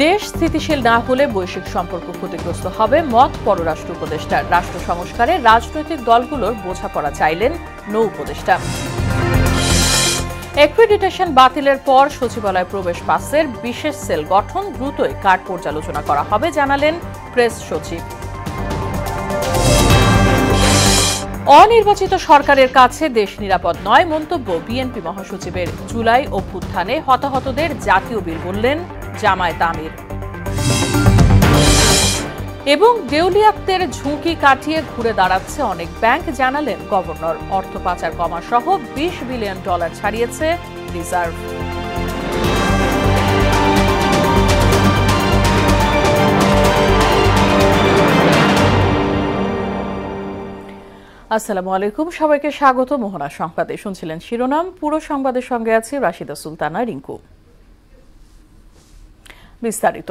দেশ স্থিতিশীল না হলে বৈশ্বিক সম্পর্ক ক্ষতিগ্রস্ত হবে মত পররাষ্ট্র উপদেষ্টার। রাষ্ট্র সংস্কারে রাজনৈতিক দলগুলোর বোঝাপড়া চাইলেন নৌ উপদেষ্টা। অ্যাক্রিডিটেশন বাতিলের পর সচিবালয় প্রবেশ পাসের বিশেষ সেল গঠন দ্রুতই কার্ড পর্যালোচনা করা হবে জানালেন প্রেস সচিব। অনির্বাচিত সরকারের কাছে দেশ নিরাপদ নয় মন্তব্য বিএনপি মহাসচিবের। জুলাই অভ্যুত্থানে হতাহতদের জাতীয় বীর বললেন জামায়াত আমির। এবং দেউলিয়াত্বের ঝুঁকি কাটিয়ে ঘুরে দাঁড়াচ্ছে অনেক ব্যাংক জানালেন গভর্নর। অর্থ পাচার কমা সহ $20 বিলিয়ন ছাড়িয়েছে রিজার্ভ। আসসালামু আলাইকুম, সবাইকে স্বাগত। মোহনা সংবাদে শুনছিলেন শিরোনাম, পুরো সংবাদের সঙ্গে আছি রাশিদা সুলতানা রিঙ্কু। বিস্তারিত।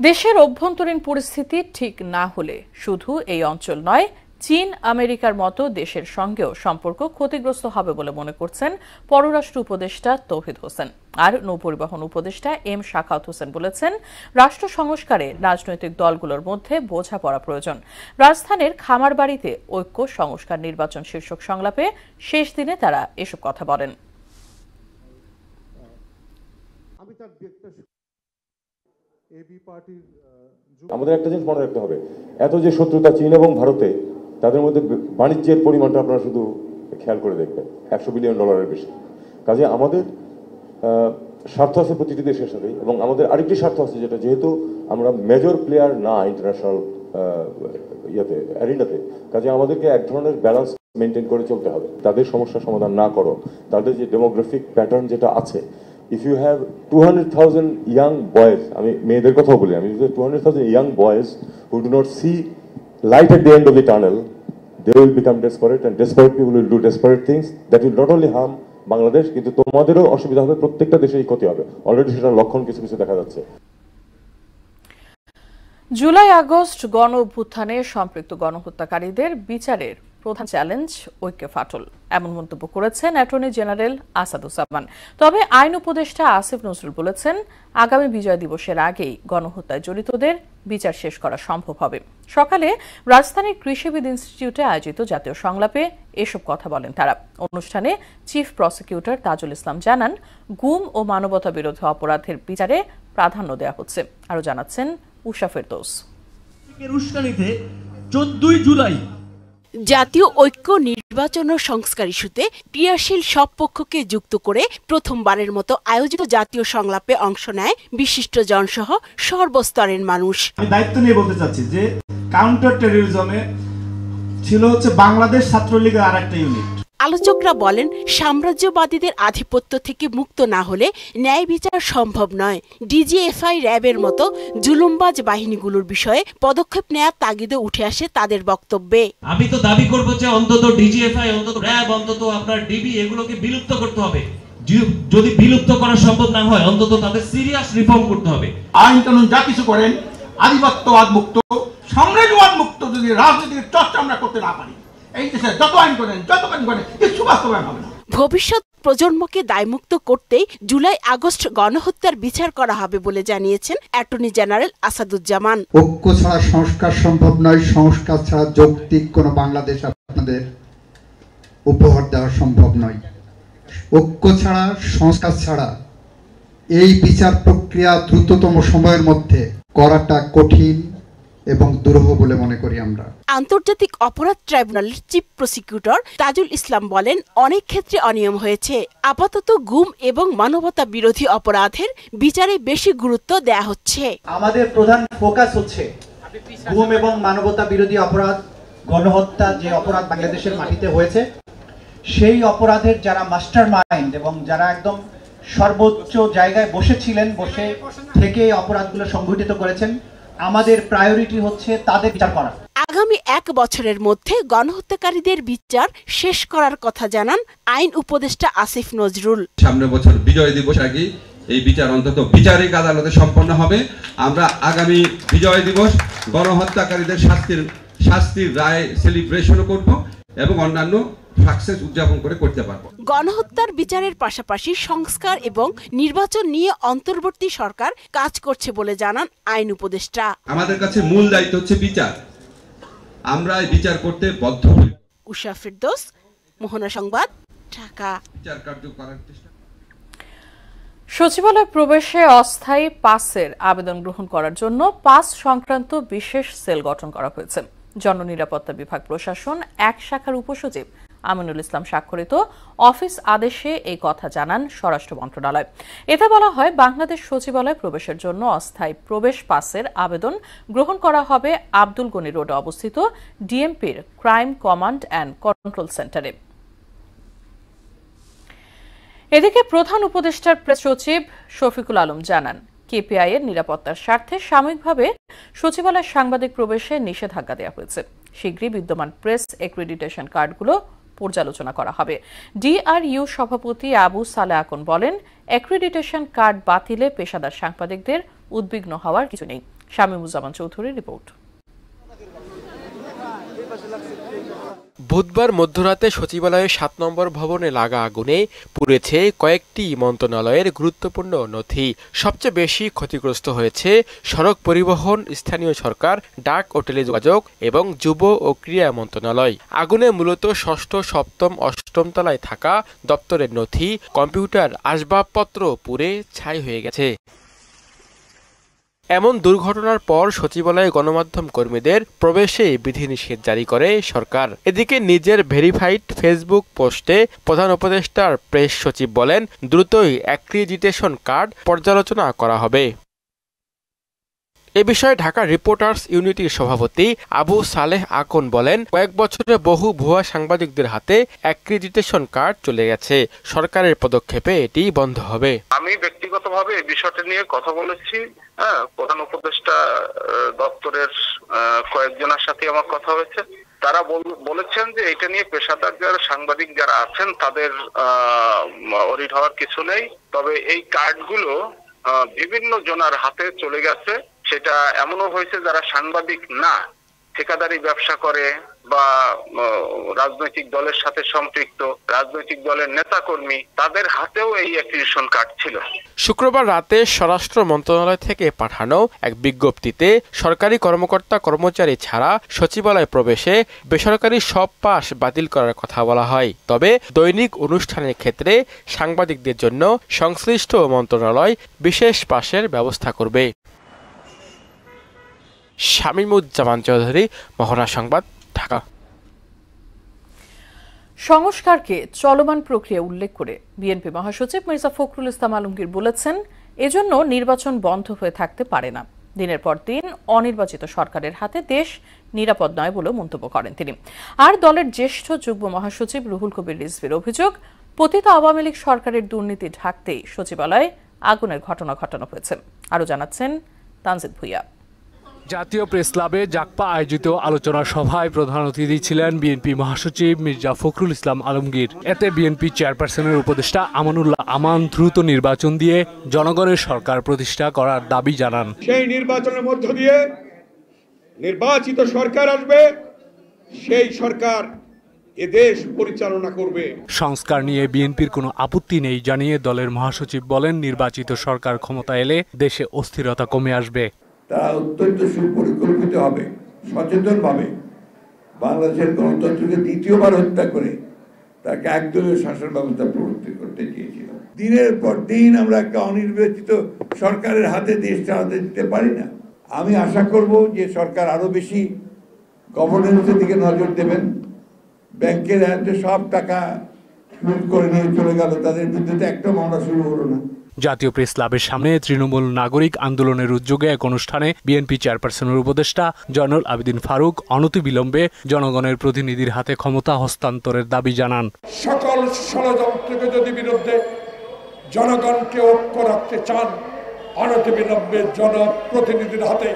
দেশের অভ্যন্তরীণ পরিস্থিতি ঠিক না হলে শুধু এই অঞ্চল নয়, চীন আমেরিকার মতো দেশের সঙ্গেও সম্পর্ক ক্ষতিগ্রস্ত হবে বলে মনে করছেন পররাষ্ট্র উপদেষ্টা তৌহিদ হোসেন। আর নৌপরিবহন উপদেষ্টা এম শাখাওয়াত হোসেন বলেছেন, রাষ্ট্র সংস্কারে রাজনৈতিক দলগুলোর মধ্যে বোঝাপড়া প্রয়োজন। রাজধানীর খামারবাড়িতে ঐক্য সংস্কার নির্বাচন শীর্ষক সংলাপে শেষ দিনে তারা এসব কথা বলেন। আমাদের একটা জিনিস মনে রাখতে হবে, এত যে শত্রুতা চীন এবং ভারতে, তাদের মধ্যে বাণিজ্যের পরিমাণটা আপনারা শুধু খেয়াল করে দেখবেন, $100 বিলিয়ন বেশি। কাজে আমাদের স্বার্থ আছে প্রতিটি দেশের সাথে, এবং আমাদের আরেকটি স্বার্থ আছে যেটা, যেহেতু আমরা মেজর প্লেয়ার না ইন্টারন্যাশনাল অ্যারিনাতে, কাজে আমাদেরকে এক ধরনের ব্যালেন্স মেনটেন করে চলতে হবে। তাদের সমস্যার সমাধান না করো, তাদের যে ডেমোগ্রাফিক প্যাটার্ন যেটা আছে, if you have 200,000 young boys, আমি মেয়েদের কথাও বলি, আমি 200,000 young boys who do not see light at the end of the tunnel, they will become desperate, and desperate people will do desperate things that will not only harm Bangladesh, কিন্তু তোমাদেরও অসুবিধা হবে, প্রত্যেকটা দেশেই ক্ষতি হবে। অলরেডি সেটার লক্ষণ কিছু কিছু দেখা যাচ্ছে। জুলাই আগস্ট গণ অভ্যুত্থানে সম্পৃক্ত গণহত্যাকারীদের বিচারের প্রধান চ্যালেঞ্জ ঐক্যে ফাটল, এমন মন্তব্য করেছেন অ্যাটর্নি জেনারেল আসাদুজ্জামান। তবে আইন উপদেষ্টা আসিফ নজরুল বলেছেন, আগামী বিজয় দিবসের আগেই গণহত্যায় জড়িতদের বিচার শেষ করা সম্ভব হবে। সকালে রাজধানীর কৃষিবিদ ইনস্টিটিউটে আয়োজিত জাতীয় সংলাপে এসব কথা বলেন তারা। অনুষ্ঠানে চিফ প্রসিকিউটর তাজুল ইসলাম জানান, গুম ও মানবতা বিরোধী অপরাধের বিচারে প্রাধান্য দেওয়া হচ্ছে। আরো জানাচ্ছেন উষা ফেরদৌস। 14 জুলাই জাতীয় ঐক্য নির্বাচন ও সংস্কার ইস্যুতে ক্রিয়াশীল সব পক্ষকে যুক্ত করে প্রথমবারের মতো আয়োজিত জাতীয় সংলাপে অংশ নেয় বিশিষ্ট জনসহ সর্বস্তরের মানুষ। আমি দায়িত্ব নিয়ে বলতে চাচ্ছি যে কাউন্টার টেররিজমে ছিল বাংলাদেশ ছাত্রলীগের আরেকটা ইউনিট। আলোচকরা বলেন, সাম্রাজ্যবাদীদের আধিপত্য থেকে মুক্ত না হলে ন্যায় বিচার সম্ভব নয়। ডিজিএফআই, র্যাবের মতো জুলুমবাজ বাহিনীগুলোর বিষয়ে পদক্ষেপ নেওয়ার তাগিদে উঠে আসে তাদের বক্তব্যে। আমি তো দাবি করব যে অন্তত ডিজিএফআই, অন্তত র্যাব, অন্তত আপনার ডিবি, এগুলোকে বিলুপ্ত করতে হবে। যদি বিলুপ্ত করা সম্ভব না হয়, অন্তত তাদের সিরিয়াস রিফর্ম করতে হবে। আইন কানুন যা কিছু করেন, আধিপত্যবাদ মুক্ত, সাম্রাজ্যবাদ মুক্ত যদি রাজনীতির চর্চা আমরা করতে না পারি, এই দেশে যত আইন করেন, যত কাজ করেন, কিছু বাস্তবায়ন হবে না। ভবিষ্যৎ প্রজন্মকে দায়মুক্ত করতেই জুলাই আগস্ট গণহত্যার বিচার করা হবে বলে জানিয়েছেন অ্যাটর্নি জেনারেল আসাদুজ্জামান। ঐক্য ছাড়া সংস্কার সম্ভব নয়, সংস্কার ছাড়া যৌক্তিক কোনো বাংলাদেশ আপনাদের উপহার দেওয়া সম্ভব নয়। ঐক্য ছাড়া, সংস্কার ছাড়া এই বিচার প্রক্রিয়া দ্রুততম সময়ের মধ্যে করাটা কঠিন এবং দুরূহ বলে মনে করি আমরা। আন্তর্জাতিক অপরাধ ট্রাইব্যুনালের চিফ প্রসিকিউটর তাজুল ইসলাম বলেন, অনেক ক্ষেত্রে অনিয়ম হয়েছে। আপাতত গুম এবং মানবতা বিরোধী অপরাধের বিচারে বেশি গুরুত্ব দেয়া হচ্ছে। আমাদের প্রধান ফোকাস হচ্ছে গুম এবং মানবতা বিরোধী অপরাধ, গণহত্যা যে অপরাধ বাংলাদেশের মাটিতে হয়েছে, সেই অপরাধের যারা মাস্টার মাইন্ড এবং যারা একদম সর্বোচ্চ জায়গায় বসেছিলেন, বসে থেকে অপরাধগুলো সংঘটিত করেছেন, আমাদের প্রায়োরিটি হচ্ছে তাদের বিচার করা। আগামী 1 বছরের মধ্যে গণহত্যাকারীদের বিচার শেষ করার কথা জানান আইন উপদেষ্টা আসিফ নজরুল। সামনের বছর বিজয় দিবস আগে এই বিচার অন্তত বিচারিক আদালতে সম্পন্ন হবে। আমরা আগামী বিজয় দিবস গণহত্যাকারীদের শাস্তির রায় সেলিব্রেশনও করব এবং অন্যান্য সাকসেস উদযাপন করে করতে পারবো। গণহত্যার বিচারের পাশাপাশি সংস্কার এবং নির্বাচন নিয়ে অন্তর্বর্তী সরকার কাজ করছে বলে জানান আইন উপদেষ্টা। আমাদের কাছে মূল দায়িত্ব হচ্ছে বিচার, আমরা বিচার করতে বদ্ধ। উষা ফিরদৌস, মোহনা সংবাদ, ঢাকা। বিচার কার্য করার চেষ্টা। সচিবালয় প্রবেশে অস্থায়ী পাসের আবেদন গ্রহণ করার জন্য পাস সংক্রান্ত বিশেষ সেল গঠন করা হয়েছে। জননিরাপত্তা বিভাগ প্রশাসন এক শাখার উপসচিব আমিনুল ইসলাম স্বাক্ষরিত অফিস আদেশে এই কথা জানান স্বরাষ্ট্র মন্ত্রণালয়। এতে বলা হয়, বাংলাদেশ সচিবালয় প্রবেশের জন্য অস্থায়ী প্রবেশ পাসের আবেদন গ্রহণ করা হবে আব্দুল গনি রোডে অবস্থিত ডিএমপির ক্রাইম কমান্ড অ্যান্ড কন্ট্রোল সেন্টারে। এদিকে প্রধান উপদেষ্টার প্রেস সচিব শফিকুল আলম জানান, কেপিআই এর নিরাপত্তার স্বার্থে সাময়িকভাবে সচিবালয়ের সাংবাদিক প্রবেশে নিষেধাজ্ঞা দেওয়া হয়েছে। শীঘ্রই বিদ্যমান প্রেস অ্যাক্রিডিটেশন কার্ডগুলো পর্যালোচনা করা হবে। ডিআরইউ সভাপতি আবু সালে আকন বলেন, অ্যাক্রিডিটেশন কার্ড বাতিলে পেশাদার সাংবাদিকদের উদ্বিগ্ন হওয়ার কিছু নেই। শামীমুজ্জামান চৌধুরীর রিপোর্ট। বুধবার মধ্যরাতে সচিবালয়ের ৭ নম্বর ভবনে লাগা আগুনে পুড়েছে কয়েকটি মন্ত্রণালয়ের গুরুত্বপূর্ণ নথি। সবচেয়ে বেশি ক্ষতিগ্রস্ত হয়েছে সড়ক পরিবহন, স্থানীয় সরকার, ডাক ও টেলিযোগাযোগ এবং যুব ও ক্রীড়া মন্ত্রণালয়। আগুনে মূলত ষষ্ঠ, সপ্তম, অষ্টম তলায় থাকা দপ্তরের নথি, কম্পিউটার, আসবাবপত্র পুড়ে ছাই হয়ে গেছে। এমন দুর্ঘটনার পর সচিবালয়ে গণমাধ্যম কর্মীদের প্রবেশে বিধিনিষেধ জারি করে সরকার। এদিকে নিজের ভেরিফাইড ফেসবুক পোস্টে প্রধান উপদেষ্টার প্রেস সচিব বলেন, দ্রুতই অ্যাক্রিডিটেশন কার্ড পর্যালোচনা করা হবে। এ বিষয়ে ঢাকা রিপোর্টার্স ইউনিটির সভাপতি আবু সালেহ আকন বলেন, কয়েক বছরে বহু ভুয়া সাংবাদিকদের হাতে অ্যাক্রিডিটেশন কার্ড চলে গেছে। সরকারের পদক্ষেপে এটি বন্ধ হবে। আমি ব্যক্তিগতভাবে এই বিষয়টা নিয়ে কথা বলেছি। প্রধান উপদেষ্টা দপ্তরের কয়েকজনের সাথে আমার কথা হয়েছে। তারা বলেছেন যে এটা নিয়ে পেশাদার যারা সাংবাদিক যারা আছেন তাদের অরিড হওয়ার কিছু নেই। তবে এই কার্ডগুলো বিভিন্ন জনের হাতে চলে গেছে। সেটা এমনও হয়েছে যারা সাংবাদিক না, ঠিকাদারি ব্যবসা করে বা রাজনৈতিক দলের সাথে সম্পৃক্ত, রাজনৈতিক দলের নেতাকর্মী, তাদের হাতেও এই অ্যাক্রিডিটেশন কার্ড ছিল। শুক্রবার রাতে স্বরাষ্ট্র মন্ত্রণালয় থেকে পাঠানো এক বিজ্ঞপ্তিতে সরকারি কর্মকর্তা কর্মচারী ছাড়া সচিবালয় প্রবেশে বেসরকারি সব পাস বাতিল করার কথা বলা হয়। তবে দৈনিক অনুষ্ঠানের ক্ষেত্রে সাংবাদিকদের জন্য সংশ্লিষ্ট মন্ত্রণালয় বিশেষ পাসের ব্যবস্থা করবে। শামীমুজ্জামান চৌধুরী, মোহনা সংবাদ, ঢাকা। সংস্কারকে চলমান প্রক্রিয়া উল্লেখ করে বিএনপি মহাসচিব মির্জা ফখরুল ইসলাম আলমগীর বলেছেন, এজন্য নির্বাচন বন্ধ হয়ে থাকতে পারে না। দিনের পর দিন অনির্বাচিত সরকারের হাতে দেশ নিরাপদ নয় বলেও মন্তব্য করেন তিনি। আর দলের জ্যেষ্ঠ যুগ্ম মহাসচিব রুহুল কবির রিজভির অভিযোগ, পতিত আওয়ামী লীগ সরকারের দুর্নীতি ঢাকতেই সচিবালয়ে আগুনের ঘটনা ঘটানো হয়েছে। আরও জানাচ্ছেন তানজিদ ভুইয়া। জাতীয় প্রেস ক্লাবে জাকপা আয়োজিত আলোচনা সভায় প্রধান অতিথি ছিলেন বিএনপি মহাসচিব মির্জা ফখরুল ইসলাম আলমগীর। এতে বিএনপি চেয়ারপারসনের উপদেষ্টা আমানুল্লাহ আমান দ্রুত নির্বাচন দিয়ে জনগণের সরকার প্রতিষ্ঠা করার দাবি জানান। সেই নির্বাচনের মধ্য দিয়ে নির্বাচিত সরকার আসবে, সেই সরকার এদেশ পরিচালনা করবে। সংস্কার নিয়ে বিএনপির কোনো আপত্তি নেই জানিয়ে দলের মহাসচিব বলেন, নির্বাচিত সরকার ক্ষমতা এলে দেশে অস্থিরতা কমে আসবে। তারা অত্যন্ত সুপরিকল্পিত হবে, সচেতন ভাবে বাংলাদেশের গণতন্ত্রকে দ্বিতীয়বার হত্যা করে তাকে একদলীয় শাসন ব্যবস্থা প্রবর্তন করতে চেয়েছিল। দিনের পর দিন আমরা একটা অনির্বাচিত সরকারের হাতে দেশ চালাতে দিতে পারি না। আমি আশা করব যে সরকার আরো বেশি গভর্নেন্সের দিকে নজর দেবেন। ব্যাংকের হাতে সব টাকা লুট করে নিয়ে চলে গেল, তাদের বিরুদ্ধে একটা মামলা শুরু হলো না। জাতীয় প্রেস ক্লাবের সামনে তৃণমূল নাগরিক আন্দোলনের উদ্যোগে এক অনুষ্ঠানে বিএনপি চেয়ারপারসনের উপদেষ্টা জয়নুল আবেদিন ফারুক অনতিবিলম্বে জনগণের প্রতিনিধির হাতে ক্ষমতা হস্তান্তরের দাবি জানান। সকল ষড়যন্ত্রকে যদি বিরুদ্ধে জনগণকে ঐক্য রাখতে চান, অনতিবিলম্বে জনপ্রতিনিধির হাতে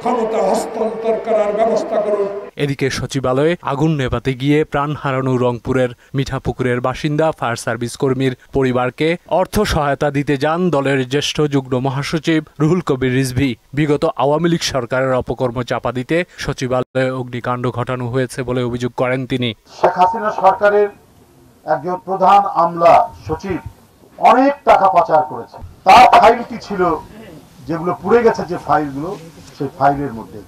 ক্ষমতা হস্তান্তর করার ব্যবস্থা করুন। এদিকে সচিবালয়ে আগুন নেভাতে গিয়ে প্রাণ হারানো রংপুরের মিঠাপুকুরের বাসিন্দা ফায়ার সার্ভিস কর্মীর পরিবারকে অর্থ সহায়তা দিতে যান দলের জ্যেষ্ঠ যুগ্ম মহাসচিব রুহুল কবির রিজভী। বিগত আওয়ামী লীগ সরকারের অপকর্ম চাপা দিতে সচিবালয়ে অগ্নিকাণ্ড ঘটানো হয়েছে বলে অভিযোগ করেন তিনি। শেখ হাসিনা সরকারের একজন প্রধান আমলা সচিব অনেক টাকা পাচার করেছে। তার ফাইলটি ছিল যেগুলো পুড়ে গেছে, যে ফাইলগুলো, সেই ফাইলের মধ্যে।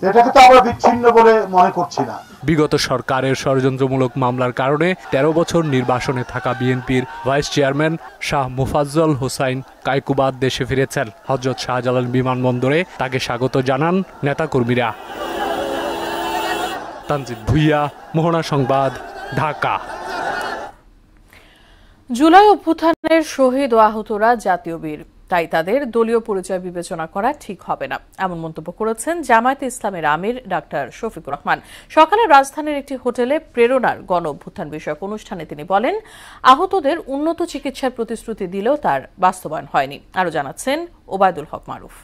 এটাকে তো আমরা বিচ্ছিন্ন বলে মনে করছি না। বিগত সরকারের ষড়যন্ত্রমূলক মামলার কারণে 13 বছর নির্বাসনে থাকা বিএনপির ভাইস চেয়ারম্যান শাহ মোফাজ্জল হোসাইন কায়কুবাদ দেশে ফিরেছেন। হযরত শাহজালাল বিমানবন্দরে তাকে স্বাগত জানান নেতাকর্মীরা। তানজিদ ভুইয়া, মোহনা সংবাদ, ঢাকা। জুলাই অভ্যুত্থানের শহীদ ও আহতরা জাতীয় বীর, তাই তাদের দলীয় পরিচয় বিবেচনা করা ঠিক হবে না, এমন মন্তব্য করেছেন জামায়াতে ইসলামের আমির ডাক্তার শফিকুর রহমান। সকালে রাজধানীর একটি হোটেলে প্রেরণার গণ অভ্যুত্থান বিষয়ক অনুষ্ঠানে তিনি বলেন, আহতদের উন্নত চিকিৎসার প্রতিশ্রুতি দিলেও তার বাস্তবায়ন হয়নি। আরো জানাচ্ছেন ওবায়দুল হক মারুফ।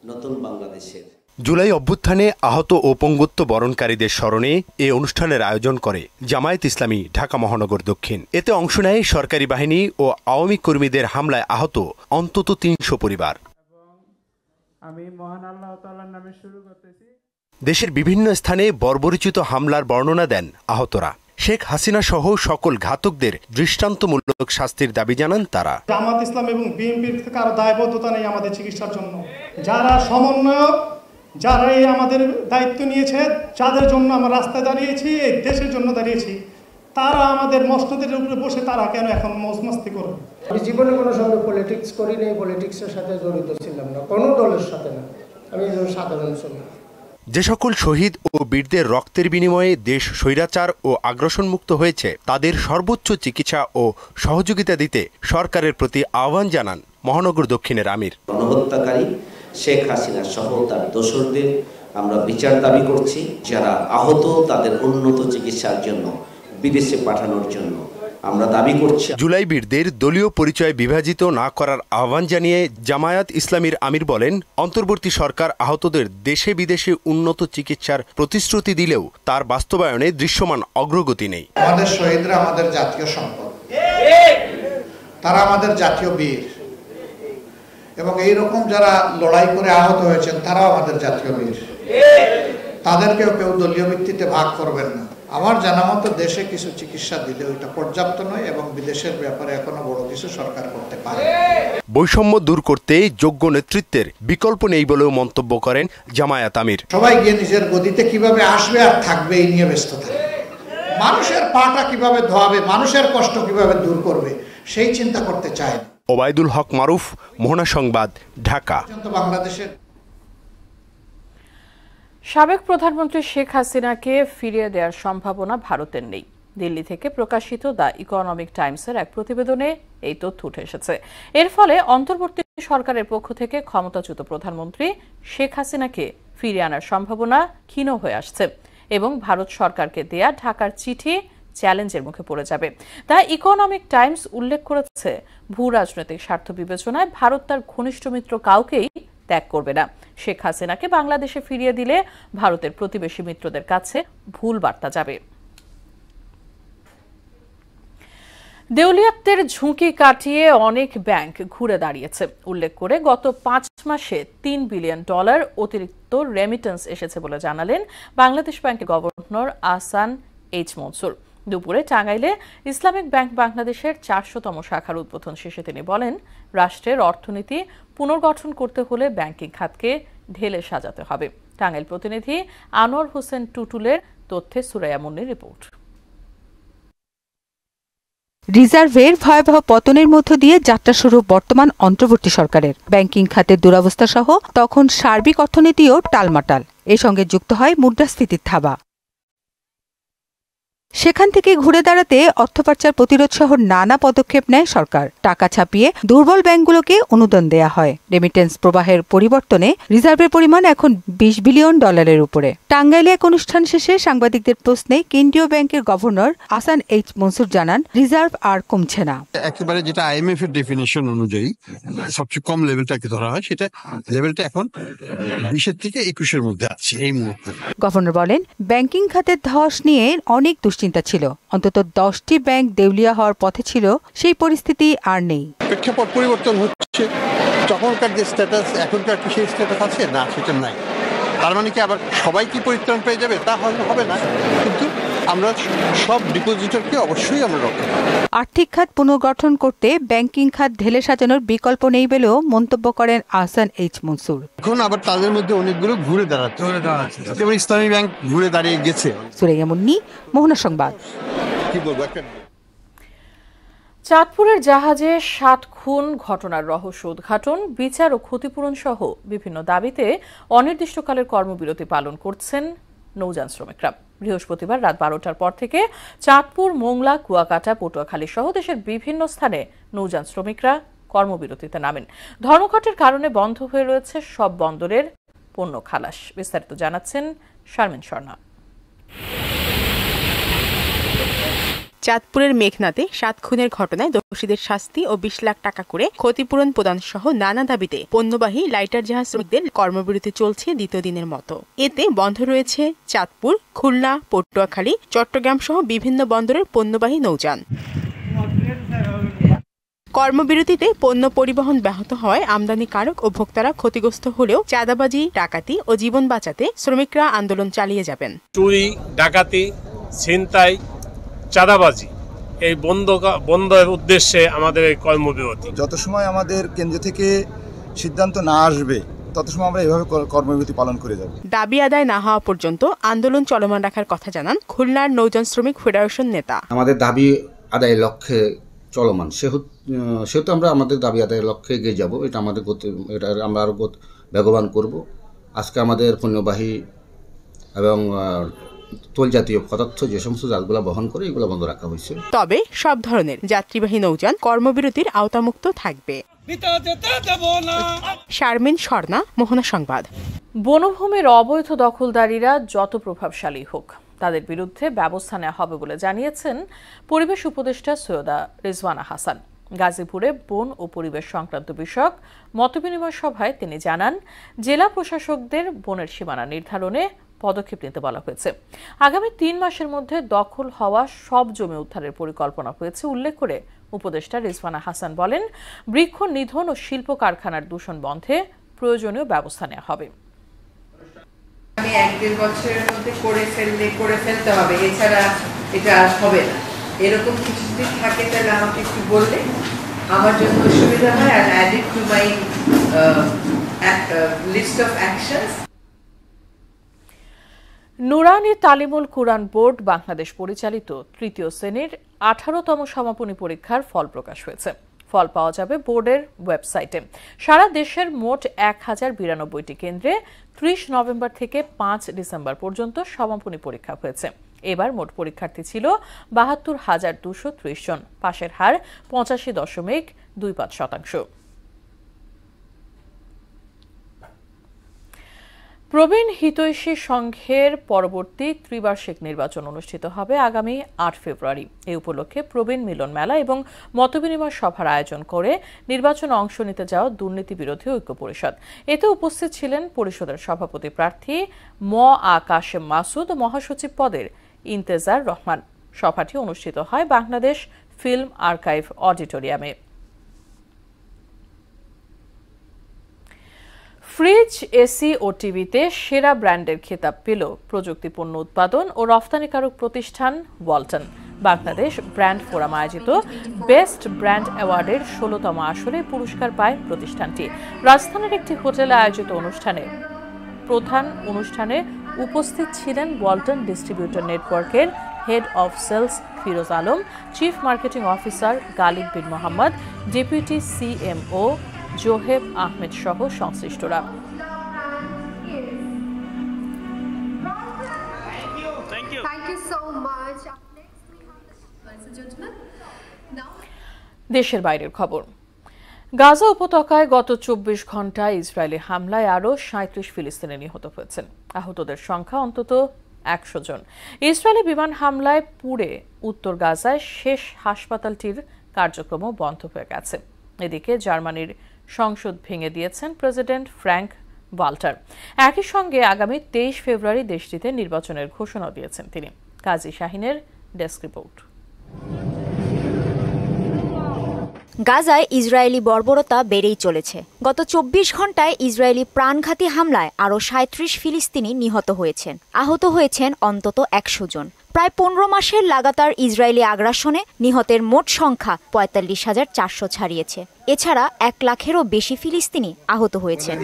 নতুন বাংলাদেশের জুলাই অভ্যুত্থানে আহত ও পঙ্গুত্ব বরণকারীদের স্মরণে এ অনুষ্ঠানের আয়োজন করে জামায়াত ইসলামী ঢাকা মহানগর দক্ষিণ। এতে অংশ নেয় সরকারি বাহিনী ও আওয়ামী কর্মীদের হামলায় আহত অন্তত 300 পরিবার। দেশের বিভিন্ন স্থানে বর্বরোচিত হামলার বর্ণনা দেন আহতরা। শেখ হাসিনা সহ সকল ঘাতকদের দৃষ্টান্তমূলক শাস্তির দাবি জানান তারা। জামায়াত ইসলাম এবং বিএনপির থেকে আরো দায়বদ্ধতা নেই আমাদের চিকিৎসার জন্য। যারা সমন্বয়ক, যারা আমাদের দায়িত্ব নিয়েছে, যাদের জন্য আমরা রাস্তায় দাঁড়িয়েছি, এই দেশের জন্য দাঁড়িয়েছি, তারা আমাদের মসনদের উপরে বসে তারা কেন এখন মজমস্তি করবে? আমি জীবনে কোনো সময় পলিটিক্স করি নাই, পলিটিক্সের সাথে জড়িত ছিলাম না, কোনো দলের সাথে না। আমি একজন সাধারণ শ্রমিক। যে সকল শহীদ ও বীরদের রক্তের বিনিময়ে দেশ স্বৈরাচার ও আগ্রাসন মুক্ত হয়েছে, তাদের সর্বোচ্চ চিকিৎসা ও সহযোগিতা দিতে সরকারের প্রতি আহ্বান জানান মহানগর দক্ষিণের আমির। গণহত্যাকারী শেখ হাসিনা সহ তার দোসরদের আমরা বিচার দাবি করছি। যারা আহত তাদের উন্নত চিকিৎসার জন্য বিদেশে পাঠানোর জন্য আমরা দাবি করছি। জুলাই বীরদের দলীয় পরিচয় বিভাজিত না করার আহ্বান জানিয়ে জামায়াত ইসলামীর আমির বলেন, অন্তর্বর্তী সরকার আহতদের দেশে বিদেশে উন্নত চিকিৎসার প্রতিশ্রুতি দিলেও তার বাস্তবায়নে দৃশ্যমান অগ্রগতি নেই। আমাদের শহীদরা আমাদের জাতীয় সম্পদ, তারা আমাদের জাতীয় বীর, এবং এইরকম যারা লড়াই করে আহত হয়েছেন তারাও আমাদের জাতীয় বীর। তাদেরকেও কেউ দলীয় ভিত্তিতে ভাগ করবেন না। আমার জানা মতো দেশে কিছু চিকিৎসা দিলে ওইটা পর্যাপ্ত নয় এবং বিদেশের ব্যাপারে এখনো বড় কিছু সরকার করতে পারে। বৈষম্য দূর করতে যোগ্য নেতৃত্বের বিকল্প নেই বলেও মন্তব্য করেন জামায়াত আমির। সবাই গিয়ে নিজের গদিতে কিভাবে আসবে আর থাকবে এই নিয়ে ব্যস্ত থাকে। মানুষের পাটা কিভাবে ধোয়াবে, মানুষের কষ্ট কিভাবে দূর করবে, সেই চিন্তা করতে চায় না। ওবায়দুল হক মারুফ, মোহনা সংবাদ, ঢাকা। বাংলাদেশের সাবেক প্রধানমন্ত্রী শেখ হাসিনাকে ফিরিয়ে দেওয়ার সম্ভাবনা ভারতের নেই। দিল্লি থেকে প্রকাশিত দ্য ইকোনমিক টাইমসের এক প্রতিবেদনে এই তথ্য উঠে এসেছে। এর ফলে অন্তর্বর্তী সরকারের পক্ষ থেকে ক্ষমতাচ্যুত প্রধানমন্ত্রী শেখ হাসিনাকে ফিরিয়ে আনার সম্ভাবনা ক্ষীণ হয়ে আসছে এবং ভারত সরকারকে দেয়া ঢাকার চিঠি চ্যালেঞ্জের মুখে পড়ে যাবে। দ্য ইকোনমিক টাইমস উল্লেখ করেছে, ভূ রাজনৈতিক স্বার্থ বিবেচনায় ভারত তার ঘনিষ্ঠ মিত্র কাউকেই ত্যাগ করবে না। শেখ হাসিনাকে বাংলাদেশে ফিরিয়ে দিলে ভারতের প্রতিবেশী মিত্রদের কাছে ভুল বার্তা যাবে। দেউলিয়াত্বের ঝুঁকি কাটিয়ে অনেক ব্যাংক ঘুরে দাঁড়িয়েছে উল্লেখ করে গত 5 মাসে $3 বিলিয়ন অতিরিক্ত রেমিটেন্স এসেছে বলে জানালেন বাংলাদেশ ব্যাংকের গভর্নর আহসান এইচ মনসুর। দুপুরে টাঙ্গাইলে ইসলামিক ব্যাংক বাংলাদেশের 400তম শাখার উদ্বোধন শেষে তিনি বলেন, রাষ্ট্রের অর্থনীতি পুনর্গঠন করতে হলে ব্যাংকিং খাতকে ঢেলে সাজাতে হবে। টাঙ্গাইল প্রতিনিধি আনোয়ার হোসেন টুটুলের তথ্যে সুরাইয়া মুন্নির রিপোর্ট। রিজার্ভের ভয়াবহ পতনের মধ্য দিয়ে যাত্রা শুরু বর্তমান অন্তর্বর্তী সরকারের। ব্যাংকিং খাতের দুরবস্থা সহ তখন সার্বিক অর্থনীতিও টালমাটাল। এর সঙ্গে যুক্ত হয় মুদ্রাস্ফীতির থাবা। সেখান থেকে ঘুরে দাঁড়াতে অর্থ পাচার প্রতিরোধ সহ নানা পদক্ষেপ নেয় সরকার। টাকা ছাপিয়ে দুর্বল ব্যাংকগুলোকে অনুদান দেয়া হয়। রেমিটেন্স প্রবাহের পরিবর্তনে রিজার্ভের পরিমাণ এখন $20 বিলিয়ন উপরে। টাঙ্গাইলে এক অনুষ্ঠান শেষে সাংবাদিকদের প্রশ্নে কেন্দ্রীয় ব্যাংকের গভর্নর আহসান এইচ মনসুর জানান, রিজার্ভ আর কমছে না। একেবারে যেটা IMF এর ডেফিনিশন অনুযায়ী সবচেয়ে কম লেভেলটাকে ধরা হয়, সেটা লেভেলটা এখন 20 থেকে 21-এর মধ্যে আছে এই মুহূর্তে। গভর্নর বলেন, ব্যাংকিং খাতের ধস নিয়ে অনেক দুশ্চিন্তা ছিল। অন্তত 10টি ব্যাংক দেউলিয়া হওয়ার পথে ছিল, সেই পরিস্থিতি আর নেই। প্রেক্ষাপট পরিবর্তন হচ্ছে, তখনকার যে স্ট্যাটাস এখনকার কি সেই স্ট্যাটাস আছে? না, সেটা নাই। তার মানে কি আবার সবাই কি পরিত্রাণ পেয়ে যাবে? তা হবে না, কিন্তু আমরা সব ডিপোজিটরকে অবশ্যই আমরা রক্ষা করব। আর্থিক খাত পুনর্গঠন করতে ব্যাংকিং খাত ঢেলে সাজানোর বিকল্প নেই বলেও মন্তব্য করেন আহসান এইচ মনসুর। এখন আবার তাদের মধ্যে অনেকগুলো ঘুরে দাঁড়াচ্ছে, যেমন ইসলামী ব্যাংক ঘুরে দাঁড়িয়ে গেছে। সুরাইয়া মুন্নি, মোহনা সংবাদ। কি বলবো, একটা চাঁদপুরের জাহাজে 7 খুন ঘটনার রহস্য উদ্ঘাটন, বিচার ও ক্ষতিপূরণ সহ বিভিন্ন দাবিতে অনির্দিষ্টকালের কর্মবিরতি পালন করছেন নৌযান শ্রমিকরা। বৃহস্পতিবার রাত 12টার পর থেকে চাঁদপুর, মোংলা, কুয়াকাটা, পটুয়াখালী সহ দেশের বিভিন্ন স্থানে নৌযান শ্রমিকরা কর্মবিরতিতে নামেন। ধর্মঘটের কারণে বন্ধ হয়ে রয়েছে সব বন্দরের পণ্য খালাস। বিস্তারিত জানাচ্ছেন শারমিন স্বর্ণা। চাঁদপুরের মেঘনাতে 7 খুনের ঘটনায় দোষীদের শাস্তি ও 20 লাখ টাকা করে ক্ষতিপূরণ প্রদান সহ নানা দাবিতে পণ্যবাহী লাইটার জাহাজ শ্রমিকদের কর্মবিরতি চলছে দ্বিতীয় দিনের মতো। এতে বন্ধ রয়েছে চাঁদপুর, খুলনা, পটুয়াখালী, চট্টগ্রাম সহ বিভিন্ন বন্দরের পণ্যবাহী নৌযান। কর্মবিরতিতে পণ্য পরিবহন ব্যাহত হওয়ায় আমদানিকারক ও ভোক্তারা ক্ষতিগ্রস্ত হলেও চাঁদাবাজি, ডাকাতি ও জীবন বাঁচাতে শ্রমিকরা আন্দোলন চালিয়ে যাবেন। চুরি, ডাকাতি, ছিনতাই, চাঁদাবাজি এই বন্ধের উদ্দেশ্যে আমাদের এই কর্মবিরতি। যত সময় আমাদের কেন্দ্র থেকে সিদ্ধান্ত না আসবে তত সময় আমরা এভাবে কর্মবিরতি পালন করে যাব। দাবি আদায় না হওয়া পর্যন্ত আন্দোলন চলমান রাখার কথা জানান খুলনার নৌযান শ্রমিক ফেডারেশন নেতা। আমাদের দাবি আদায়ের লক্ষ্যে চলমান, সেহেতু আমরা আমাদের দাবি আদায়ের লক্ষ্যে এগিয়ে যাব। এটা আমরা আরো বেগবান করব। আজকে আমাদের পণ্যবাহী এবং তোল জাতীয় পদার্থ যে সমস্ত জাহাজগুলো বহন করে এগুলো বন্ধ রাখা হয়েছে। তবে সব ধরনের যাত্রীবাহী নৌযান কর্মবিরতির আওতামুক্ত থাকবে। শারমিন স্বর্ণা, মোহনা সংবাদ। বনভূমির অবৈধ দখলদারীরা যত প্রভাবশালী হোক, তাদের বিরুদ্ধে ব্যবস্থা নেওয়া হবে বলে জানিয়েছেন পরিবেশ উপদেষ্টা সৈয়দা রিজওয়ানা হাসান। গাজীপুরে বন ও পরিবেশ সংক্রান্ত বিষয়ক মতবিনিময় সভায় তিনি জানান, জেলা প্রশাসকদের বনের সীমানা নির্ধারণে পদক্ষেপ নিতে বলা হয়েছে। আগামী 3 মাসের মধ্যে দখল হওয়া সব জমি উদ্ধারের পরিকল্পনা হয়েছে উল্লেখ করে উপদেষ্টা রিজওয়ানা হাসান বলেন, বৃক্ষ নিধন ও শিল্প কারখানার দূষণ বন্ধে প্রয়োজনীয় ব্যবস্থা নেওয়া হবে। আমি 1-1.5 বছরের মধ্যে করে ফেলতে হবে, এছাড়া এটা হবে না। এরকম কিছু যদি থাকে তাহলে আমাকে একটু বললে আমার জন্য সুবিধা হয়। আর add it to my list of actions. Noorani Talimul Quran board Bangladesh পরিচালিত 3য় শ্রেণীর 18তম সমাপনী পরীক্ষার ফল প্রকাশ হয়েছে। ফল পাওয়া যাবে বোর্ডের ওয়েবসাইটে। সারা দেশের মোট 1092টি কেন্দ্রে 30 নভেম্বর থেকে 5 ডিসেম্বর পর্যন্ত সমাপনী পরীক্ষা হয়েছে। এবার মোট পরীক্ষার্থী ছিল 72,230 জন। পাশের হার 85.25%। প্রবীণ হিতৈষী সংঘের পরবর্তী ত্রিবার্ষিক নির্বাচন অনুষ্ঠিত হবে আগামী 8 ফেব্রুয়ারি। এই উপলক্ষে প্রবীণ মিলন মেলা এবং মতবিনিময় সভার আয়োজন করে নির্বাচনে অংশ নিতে যাওয়া দুর্নীতি বিরোধী ঐক্য পরিষদ। এতে উপস্থিত ছিলেন পরিষদের সভাপতি প্রার্থী কাশেম মাসুদ ও মহাসচিব পদের ইন্তেজার রহমান। সভাটি অনুষ্ঠিত হয় বাংলাদেশ ফিল্ম আর্কাইভ অডিটোরিয়ামে। ফ্রিজ, এসি ও টিভিতে সেরা ব্র্যান্ডের খেতাব পেল প্রযুক্তি পণ্য উৎপাদন ও রফতানিকারক প্রতিষ্ঠান ওয়ালটন। বাংলাদেশ ব্র্যান্ড ফোরাম আয়োজিত বেস্ট ব্র্যান্ড অ্যাওয়ার্ডের 16তম আসরে পুরস্কার পায় প্রতিষ্ঠানটি। রাজধানীর একটি হোটেলে আয়োজিত প্রধান অনুষ্ঠানে উপস্থিত ছিলেন ওয়ালটন ডিস্ট্রিবিউটর নেটওয়ার্কের head of sales Firoz Alam, chief marketing officer Galib Bin Mohammad, deputy CMO Zoheb Ahmed সহ সংশ্লিষ্টরা। দেশের বাইরের খবর। গাজা উপত্যকায় গত 24 ঘন্টায় ইসরায়েলি হামলায় আরও 37 ফিলিস্তিনি নিহত হয়েছেন। আহতদের সংখ্যা অন্তত 100 জন। ইসরায়েলি বিমান হামলায় পুড়ে উত্তর গাজায় শেষ হাসপাতালটির কার্যক্রম বন্ধ হয়ে গেছে। এদিকে জার্মানির সংসদ ভেঙে দিয়েছেন প্রেসিডেন্ট ফ্র্যাঙ্ক ওয়াল্টার। একই সঙ্গে আগামী 23 ফেব্রুয়ারি দেশটিতে নির্বাচনের ঘোষণা দিয়েছেন তিনি। কাজী শাহিনের ডেস্ক রিপোর্ট। গাজায় ইসরায়েলি বর্বরতা বেড়েই চলেছে। গত 24 ঘন্টায় ইসরায়েলি প্রাণঘাতী হামলায় আরও 37 ফিলিস্তিনি নিহত হয়েছেন। আহত হয়েছেন অন্তত 100 জন। প্রায় 15 মাসের লাগাতার ইসরায়েলি আগ্রাসনে নিহতের মোট সংখ্যা 45,400 ছাড়িয়েছে। এছাড়া 1 লাখেরও বেশি ফিলিস্তিনি আহত হয়েছেন।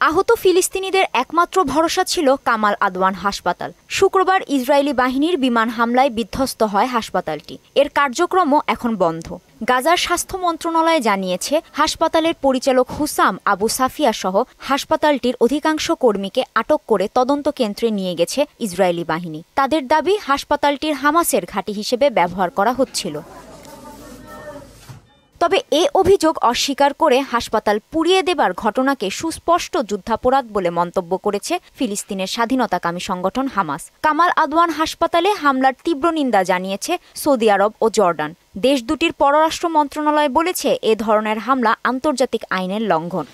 আহত ফিলিস্তিনিদের একমাত্র ভরসা ছিল কামাল আদওয়ান হাসপাতাল। শুক্রবার ইসরায়েলি বাহিনীর বিমান হামলায় বিধ্বস্ত হয় হাসপাতালটি। এর কার্যক্রমও এখন বন্ধ। গাজার স্বাস্থ্য মন্ত্রণালয় জানিয়েছে, হাসপাতালের পরিচালক হুসাম আবু সাফিয়া সহ হাসপাতালটির অধিকাংশ কর্মীকে আটক করে তদন্ত কেন্দ্রে নিয়ে গেছে ইসরায়েলি বাহিনী। তাদের দাবি, হাসপাতালটির হামাসের ঘাঁটি হিসেবে ব্যবহার করা হচ্ছিল। তবে এ অভিযোগ অস্বীকার করে হাসপাতাল পুড়িয়ে দেবার ঘটনাকে সুস্পষ্ট যুদ্ধাপরাধ বলে মন্তব্য করেছে ফিলিস্তিনের স্বাধীনতাকামী সংগঠন হামাস। কামাল আদওয়ান হাসপাতালে হামলার তীব্র নিন্দা জানিয়েছে সৌদি আরব ও জর্ডান। দেশ দুটির পররাষ্ট্র মন্ত্রণালয় বলেছে, এ ধরনের হামলা আন্তর্জাতিক আইনের লঙ্ঘন।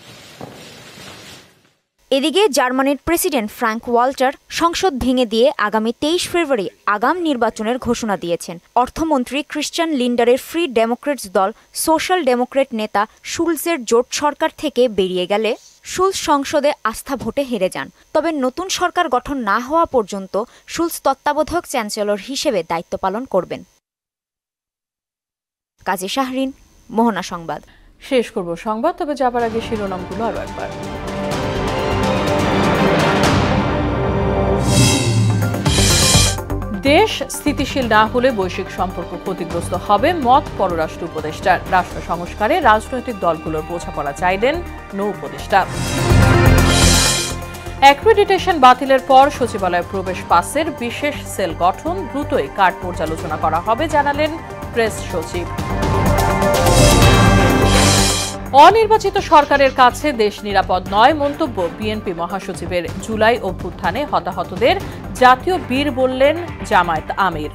এদিকে জার্মানির প্রেসিডেন্ট ফ্র্যাঙ্ক ওয়াল্টার সংসদ ভেঙে দিয়ে আগামী 23 ফেব্রুয়ারি আগাম নির্বাচনের ঘোষণা দিয়েছেন। অর্থমন্ত্রী ক্রিশ্চিয়ান লিন্ডারের ফ্রি ডেমোক্রেটস দল সোশ্যাল ডেমোক্রেট নেতা শুলজের জোট সরকার থেকে বেরিয়ে গেলে শুলজ সংসদে আস্থা ভোটে হেরে যান। তবে নতুন সরকার গঠন না হওয়া পর্যন্ত শুলজ তত্ত্বাবধায়ক চ্যান্সেলর হিসেবে দায়িত্ব পালন করবেন। কাজী শাহরিন, মোহনা সংবাদ। শেষ করব সংবাদ, তবে যাবার আগে শিরোনামগুলো আরো একবার। দেশ স্থিতিশীল না হলে বৈশ্বিক সম্পর্ক ক্ষতিগ্রস্ত হবে, মত পররাষ্ট্র উপদেষ্টার। রাষ্ট্র সংস্কারে রাজনৈতিক দলগুলোর বোঝাপড়া চাইলেন নৌ উপদেষ্টা। অ্যাক্রিডিটেশন বাতিলের পর সচিবালয়ে প্রবেশ পাসের বিশেষ সেল গঠন, দ্রুতই কার্ড পর্যালোচনা করা হবে জানালেন প্রেস সচিব। অনির্বাচিত সরকারের কাছে দেশ নিরাপদ নয় মন্তব্য বিএনপি মহাসচিবের। জুলাই অভ্যুত্থানে হতাহতদের জাতীয় বীর বললেন জামায়াত আমির।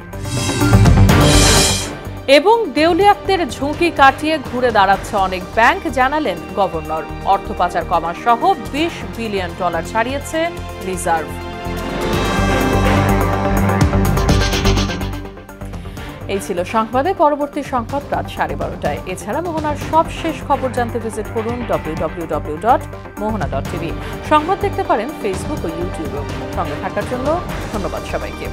এবং দেউলিয়াত্বের ঝুঁকি কাটিয়ে ঘুরে দাঁড়াচ্ছে অনেক ব্যাংক জানালেন গভর্নর। অর্থ পাচার কমা সহ $20 বিলিয়ন ছাড়িয়েছে রিজার্ভ। এই ছিল সংবাদে। পরবর্তী সংবাদ রাত 12:30টায়। এছাড়া মোহনার সবশেষ খবর জানতে ভিজিট করুন www.mohana.tv। সংবাদ দেখতে পারেন ফেসবুক ও ইউটিউবেও। সঙ্গে থাকার জন্য ধন্যবাদ সবাইকে।